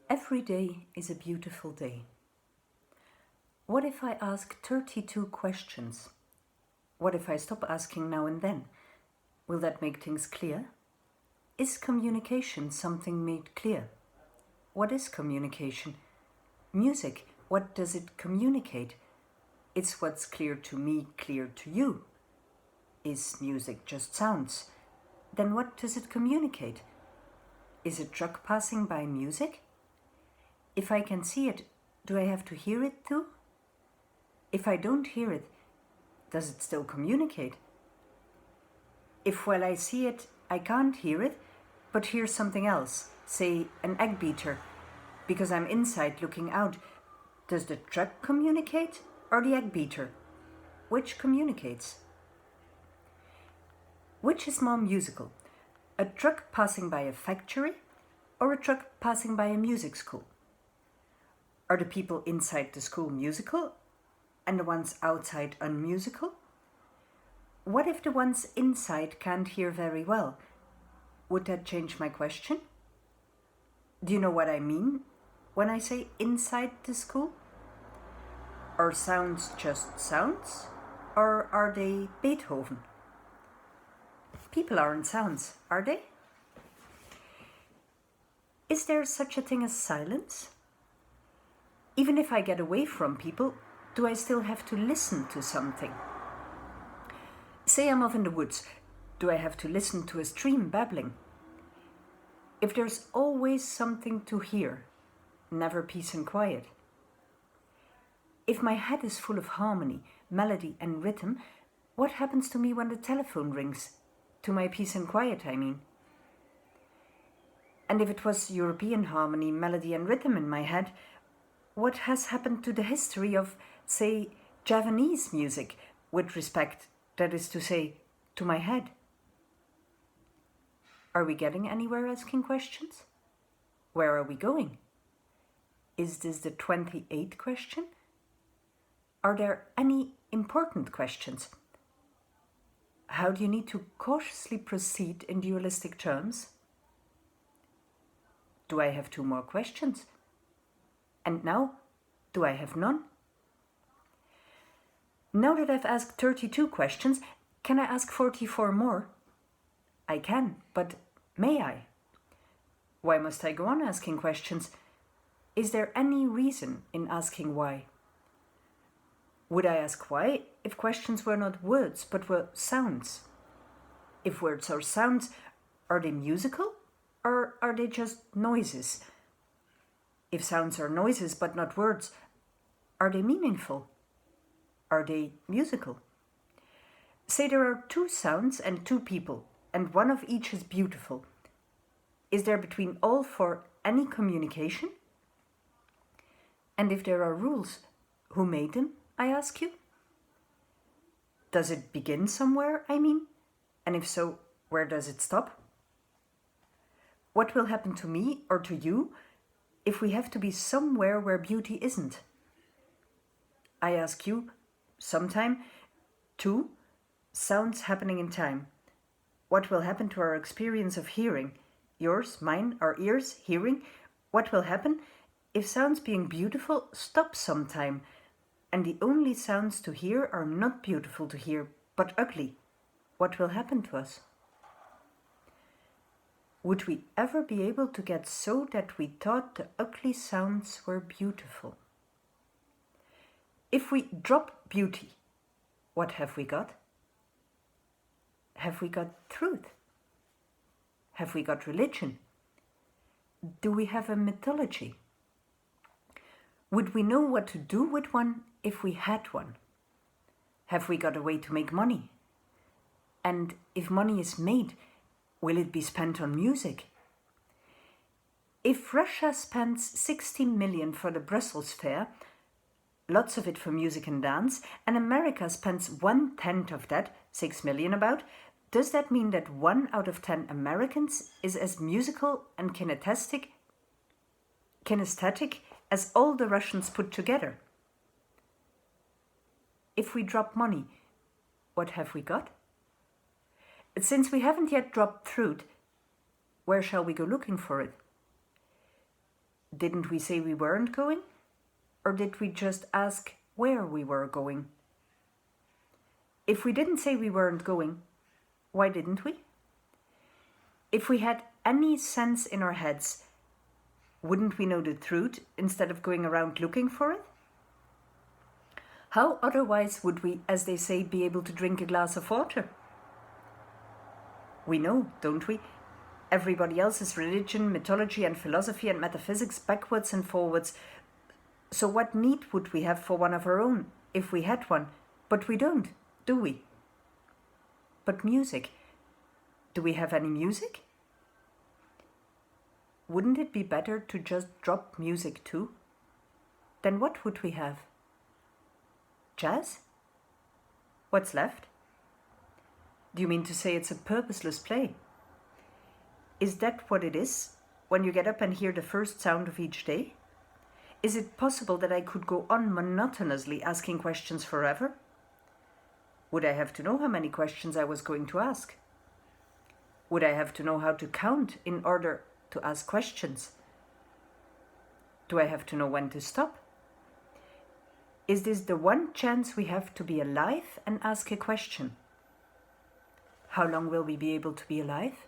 Every day is a beautiful day. What if I ask 32 questions? What if I stop asking now and then? Will that make things clear? Is communication something made clear? What is communication? Music, what does it communicate? It's what's clear to me, clear to you. Is music just sounds? Then what does it communicate? Is a truck passing by music? If I can see it, do I have to hear it too? If I don't hear it, does it still communicate? If while I see it, I can't hear it, but hear something else, say an egg beater, because I'm inside looking out, does the truck communicate or the egg beater? Which communicates? Which is more musical? A truck passing by a factory or a truck passing by a music school? Are the people inside the school musical and the ones outside unmusical? What if the ones inside can't hear very well? Would that change my question? Do you know what I mean when I say inside the school? Are sounds just sounds, or are they Beethoven? People aren't sounds, are they? Is there such a thing as silence? Even if I get away from people, do I still have to listen to something? Say I'm off in the woods, do I have to listen to a stream babbling? If there's always something to hear, never peace and quiet. If my head is full of harmony, melody and rhythm, what happens to me when the telephone rings? To my peace and quiet, I mean. And if it was European harmony, melody and rhythm in my head, what has happened to the history of, say, Javanese music, with respect, that is to say, to my head? Are we getting anywhere asking questions? Where are we going? Is this the 28th question? Are there any important questions? How do you need to cautiously proceed in dualistic terms? Do I have 2 more questions? And now, do I have none? Now that I've asked 32 questions, can I ask 44 more? I can, but may I? Why must I go on asking questions? Is there any reason in asking why? Would I ask why if questions were not words but were sounds? If words are sounds, are they musical or are they just noises? If sounds are noises but not words, are they meaningful? Are they musical? Say there are 2 sounds and 2 people, and one of each is beautiful. Is there between all 4 any communication? And if there are rules, who made them, I ask you? Does it begin somewhere, I mean? And if so, where does it stop? What will happen to me or to you if we have to be somewhere where beauty isn't? I ask you, sometime, 2, sounds happening in time. What will happen to our experience of hearing? Yours, mine, our ears, hearing? What will happen if sounds being beautiful stop sometime, and the only sounds to hear are not beautiful to hear, but ugly? What will happen to us? Would we ever be able to get so that we thought the ugly sounds were beautiful? If we drop beauty, what have we got? Have we got truth? Have we got religion? Do we have a mythology? Would we know what to do with one if we had one? Have we got a way to make money? And if money is made, will it be spent on music? If Russia spends 16 million for the Brussels fair, lots of it for music and dance, and America spends 1/10 of that, 6 million about, does that mean that 1 out of 10 Americans is as musical and kinesthetic as all the Russians put together? If we drop money, what have we got? Since we haven't yet dropped truth, where shall we go looking for it? didn't we say we weren't going? Or did we just ask where we were going? If we didn't say we weren't going, why didn't we? If we had any sense in our heads, wouldn't we know the truth instead of going around looking for it? How otherwise would we, as they say, be able to drink a glass of water? We know, don't we? Everybody else's religion, mythology and philosophy and metaphysics backwards and forwards. So what need would we have for one of our own, if we had one? But we don't, do we? But music. Do we have any music? Wouldn't it be better to just drop music too? Then what would we have? Jazz? What's left? Do you mean to say it's a purposeless play? Is that what it is, when you get up and hear the first sound of each day? Is it possible that I could go on monotonously asking questions forever? Would I have to know how many questions I was going to ask? Would I have to know how to count in order to ask questions? Do I have to know when to stop? Is this the one chance we have to be alive and ask a question? How long will we be able to be alive?